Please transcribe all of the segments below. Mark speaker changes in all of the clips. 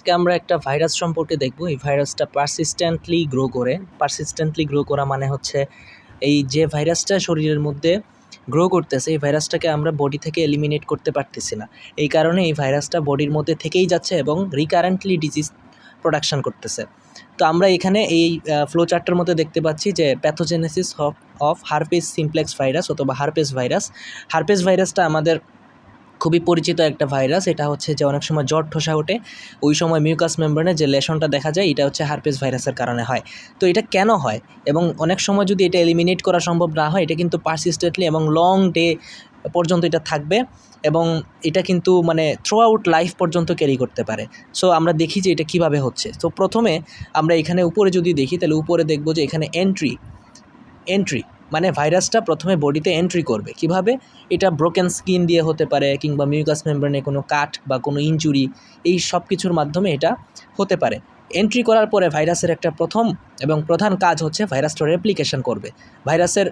Speaker 1: আজকে আমরা একটা ভাইরাস সম্পর্কে দেখব। এই ভাইরাসটা পারসিস্টেন্টলি গ্রো করা মানে হচ্ছে এই যে ভাইরাসটা শরীরের মধ্যে গ্রো করতেছে, এই ভাইরাসটাকে আমরা বডি থেকে এলিমিনেট করতে পারতেছি না। এই কারণে এই ভাইরাসটা বডির মধ্যে থেকেই যাচ্ছে এবং রিকারেন্টলি ডিজিজ প্রোডাকশন করতেছে। তো আমরা এখানে এই ফ্লো চার্টের মধ্যে দেখতে পাচ্ছি যে pathogenesis of herpes simplex virus অথবা হারপিস ভাইরাসটা আমাদের খুবই পরিচিত একটা ভাইরাস। এটা হচ্ছে যে অনেক সময় জ্বর ঠোসা ওঠে, ওই সময় মিউকাস মেমব্রেনে যে লেশনটা দেখা যায় এটা হচ্ছে হারপিস ভাইরাসের কারণে হয়। তো এটা কেন হয় এবং অনেক সময় যদি এটা এলিমিনেট করা সম্ভব না হয়, এটা কিন্তু পারসিস্টেন্টলি এবং লং ডে পর্যন্ত এটা থাকবে এবং এটা কিন্তু মানে থ্রু আউট লাইফ পর্যন্ত ক্যারি করতে পারে। সো আমরা দেখি যে এটা কিভাবে হচ্ছে। তো প্রথমে আমরা এখানে উপরে যদি দেখি তাহলে উপরে দেখব যে এখানে এন্ট্রি মানে ভাইরাসটা প্রথমে বডিতে এন্ট্রি করবে কিভাবে? এটা ব্রোকেন স্কিন দিয়ে হতে পারে কিংবা মিউকাস মেমব্রেনে কোনো কাট বা কোনো ইনজুরি, এই সব কিছুর মাধ্যমে এটা হতে পারে। এন্ট্রি করার পরে ভাইরাসের একটা প্রথম এবং প্রধান কাজ হচ্ছে ভাইরাসটা রেপ্লিকেশন করবে। ভাইরাসের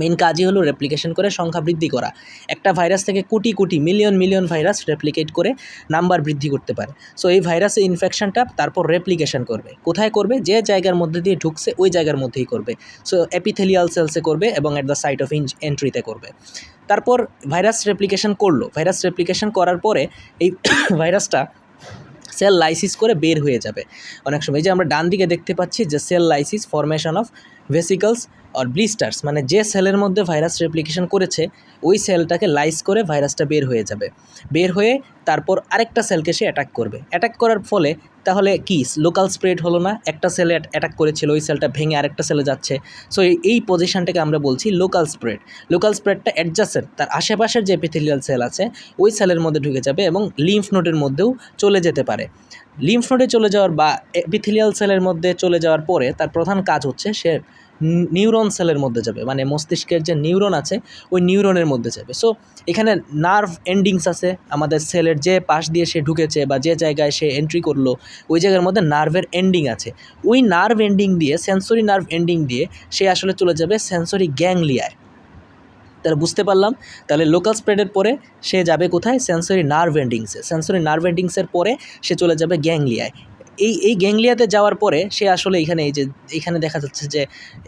Speaker 1: মেইন কাজই হলো রেপ্লিকেশন করে সংখ্যা বৃদ্ধি করা। একটা ভাইরাস থেকে কোটি মিলিয়ন ভাইরাস রেপ্লিকেট করে নাম্বার বৃদ্ধি করতে পারে। সো এই ভাইরাসের ইনফেকশনটা তারপর রেপ্লিকেশন করবে। কোথায় করবে? যে জায়গার মধ্যে দিয়ে ঢুকছে ওই জায়গার মধ্যেই করবে। সো এপিথেলিয়াল সেলসে করবে এবং অ্যাট দ্য সাইট অফ এন্ট্রিতে করবে। তারপর ভাইরাস রেপ্লিকেশন করলো। ভাইরাস রেপ্লিকেশন করার পরে এই ভাইরাসটা সেল লাইসিস করে বের হয়ে যাবে। অনেক সময় যে আমরা ডান দিকে দেখতে পাচ্ছি যে cell lysis, formation of vesicles আর ব্লিস্টার্স, মানে যে সেলের মধ্যে ভাইরাস রেপ্লিকেশন করেছে ওই সেলটাকে লাইস করে ভাইরাসটা বের হয়ে যাবে। বের হয়ে তারপর আরেকটা সেলকে সে অ্যাটাক করবে। অ্যাটাক করার ফলে তাহলে কি লোকাল স্প্রেড হলো না? একটা সেলে অ্যাটাক করেছিল, ওই সেলটা ভেঙে আরেকটা সেলে যাচ্ছে। সো এই পজিশনটাকে আমরা বলছি লোকাল স্প্রেড। লোকাল স্প্রেডটা অ্যাডজাসেন্ট, তার আশেপাশের যে এপিথেলিয়াল সেল আছে ওই সেলের মধ্যে ঢুকে যাবে এবং লিম্ফ নোডের মধ্যেও চলে যেতে পারে। লিম্ফ নোডে চলে যাওয়ার বা এপিথেলিয়াল সেলের মধ্যে চলে যাওয়ার পরে তার প্রধান কাজ হচ্ছে সে নিউরন সেলের মধ্যে যাবে, মানে মস্তিষ্কের যে নিউরন আছে ওই নিউরনের মধ্যে যাবে। সো এখানে নার্ভ এন্ডিংস আছে, আমাদের সেলের যে পাশ দিয়ে সে ঢুকেছে বা যে জায়গায় সে এন্ট্রি করলো ওই জায়গার মধ্যে নার্ভের এন্ডিং আছে। ওই নার্ভ এন্ডিং দিয়ে, সেন্সরি নার্ভ এন্ডিং দিয়ে সে আসলে চলে যাবে সেন্সরি গ্যাংলিয়ায়। তাহলে বুঝতে পারলাম, তাহলে লোকাল স্প্রেডের পরে সে যাবে কোথায়? সেন্সরি নার্ভ এন্ডিংসের পরে সে চলে যাবে গ্যাংলিয়ায়। এই গ্যাংলিয়াতে যাওয়ার পরে সে আসলে এখানে দেখা যাচ্ছে যে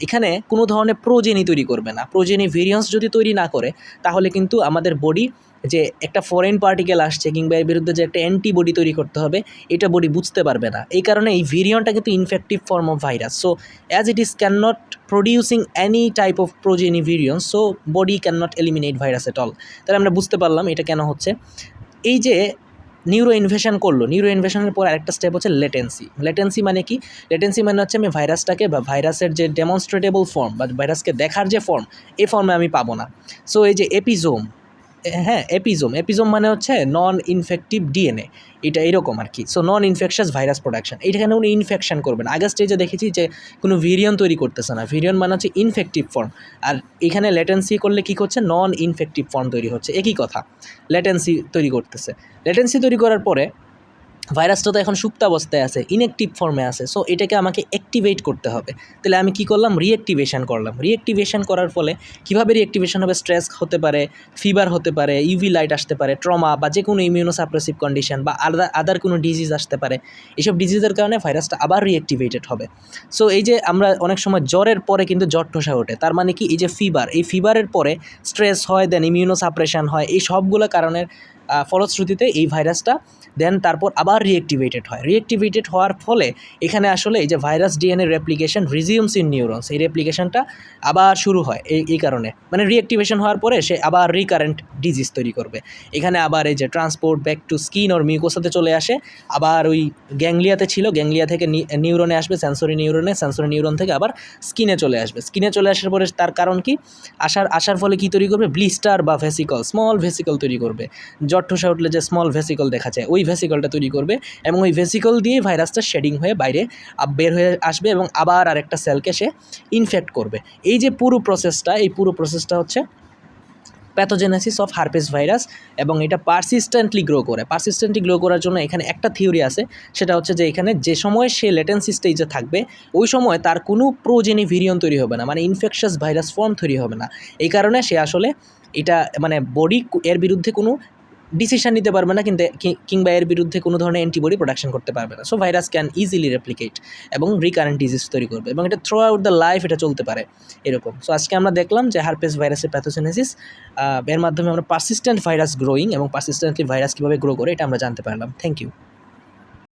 Speaker 1: এখানে কোনো ধরনের প্রোজেনি তৈরি করবে না। প্রোজেনি ভেরিয়েন্স যদি তৈরি না করে তাহলে কিন্তু আমাদের বডি যে একটা ফরেন পার্টিকেল আসছে কিংবা এর বিরুদ্ধে যে একটা অ্যান্টিবডি তৈরি করতে হবে এটা বডি বুঝতে পারবে না। এই কারণে এই ভেরিয়েন্টটা কিন্তু infective form of virus. So as it is can not producing any type of progeny variance, so body can not eliminate virus at all. তাহলে আমরা বুঝতে পারলাম এটা কেন হচ্ছে। এই যে নিউরো ইনভেশন করলো, নিউরো ইনভেশনের পর আরেকটা স্টেপ হচ্ছে লেটেন্সি মানে কি? লেটেন্সি মানে হচ্ছে আমি ভাইরাসটাকে বা ভাইরাসের যে ডেমনস্ট্রেটেবল ফর্ম বা ভাইরাসকে দেখার যে ফর্ম, এই ফর্মে আমি পাবো না। সো এই যে এপিজোম মানে হচ্ছে নন ইনফেক্টিভ ডিএনএ, এটা এরকম আর কি। সো নন ইনফেকশাস ভাইরাস প্রোডাকশন, এইখানে উনি ইনফেকশন করবে না। আগের স্টেজে দেখেছি যে কোনো ভেরিয়েন্ট তৈরি করতেছে না, ভেরিয়েন্ট মানে হচ্ছে ইনফেক্টিভ ফর্ম, আর এখানে লেটেন্সি করলে কী হচ্ছে? নন ইনফেক্টিভ ফর্ম তৈরি হচ্ছে। একই কথা, লেটেন্সি তৈরি করতেছে। লেটেন্সি তৈরি করার পরে ভাইরাসটা তো এখন সুপ্তাবস্থায় আছে, ইনঅ্যাক্টিভ ফর্মে আছে। সো এটাকে আমাকে অ্যাক্টিভেট করতে হবে। তাহলে আমি কি করলাম? রিঅ্যাক্টিভেশন করার ফলে কীভাবে রিঅ্যাক্টিভেশন হবে? স্ট্রেস হতে পারে, ফিভার হতে পারে, ইউভি লাইট আসতে পারে, ট্রমা বা যে কোনো ইমিউনোসাপ্রেসিভ কন্ডিশন বা আদার কোনো ডিজিজ আসতে পারে। এইসব ডিজিজের কারণে ভাইরাসটা আবার রিঅ্যাক্টিভেটেড হবে। সো এই যে আমরা অনেক সময় জ্বরের পরে কিন্তু জ্বর ঠোসা ওঠে, তার মানে কি? এই যে এই ফিভারের পরে স্ট্রেস হয়, দেন ইমিউনোসাপ্রেশন হয়, এই সবগুলো কারণের ফলশ্রুতিতে এই ভাইরাসটা দেন তারপর আবার রিঅ্যাক্টিভেটেড হওয়ার ফলে এখানে আসলে এই যে virus DNA replication resumes in neurons, এই রেপ্লিকেশনটা আবার শুরু হয়। এই কারণে মানে রিঅ্যাক্টিভেশন হওয়ার পরে সে আবার রিকারেন্ট ডিজিজ তৈরি করবে। এখানে আবার এই যে ট্রান্সপোর্ট ব্যাক টু স্কিন ওর মিউকোসাতে চলে আসে, আবার ওই গ্যাংলিয়াতে ছিল, গ্যাংলিয়া থেকে নিউরনে আসবে, সেন্সরি নিউরন থেকে আবার স্কিনে চলে আসার পরে তার কারণ কি? আসার ফলে কি তৈরি করবে? ব্লিস্টার বা ভেসিকল, স্মল ভেসিকল তৈরি করবে। জ্বর ঠোসা উঠলে যে স্মল ভেসিকল দেখা যায় ওই ভেসিকলটা তৈরি করবে এবং ওই ভেসিকল দিয়ে ভাইরাসটা শেডিং হয়ে বাইরে বের হয়ে আসবে এবং আবার আরেকটা সেলকে সে ইনফেক্ট করবে। এই যে পুরো প্রসেসটা হচ্ছে প্যাথোজেনেসিস অফ হারপিস ভাইরাস এবং এটা পারসিস্টেন্টলি গ্রো করার জন্য এখানে একটা থিওরি আছে, সেটা হচ্ছে যে এখানে যে সময় সে লেটেন্সি স্টেজে থাকবে ওই সময় তার কোনো প্রোজেনি ভেরিয়েন্ট তৈরি হবে না, মানে ইনফেকশাস ভাইরাস ফর্ম তৈরি হবে না। এই কারণে সে আসলে এটা মানে বডি এর বিরুদ্ধে কোনো ডিসিশন নিতে পারবে না, কিন্তু কিংবা এর বিরুদ্ধে কোনো ধরনের অ্যান্টিবডি প্রোডাকশন করতে পারবে না। So virus can easily replicate এবং রিকারেন্ট ডিজিজ তৈরি করবে, এবং এটা থ্রু আউট দ্য লাইফ এটা চলতে পারে এরকম। সো আজকে আমরা দেখলাম যে হারপেস ভাইরাসের প্যাথোজেনেসিস, এর মাধ্যমে আমরা পারসিস্টেন্ট ভাইরাস গ্রোয়িং এবং পারসিস্টেন্টলি ভাইরাস কীভাবে গ্রো করে এটা আমরা জানতে পারলাম। Thank you.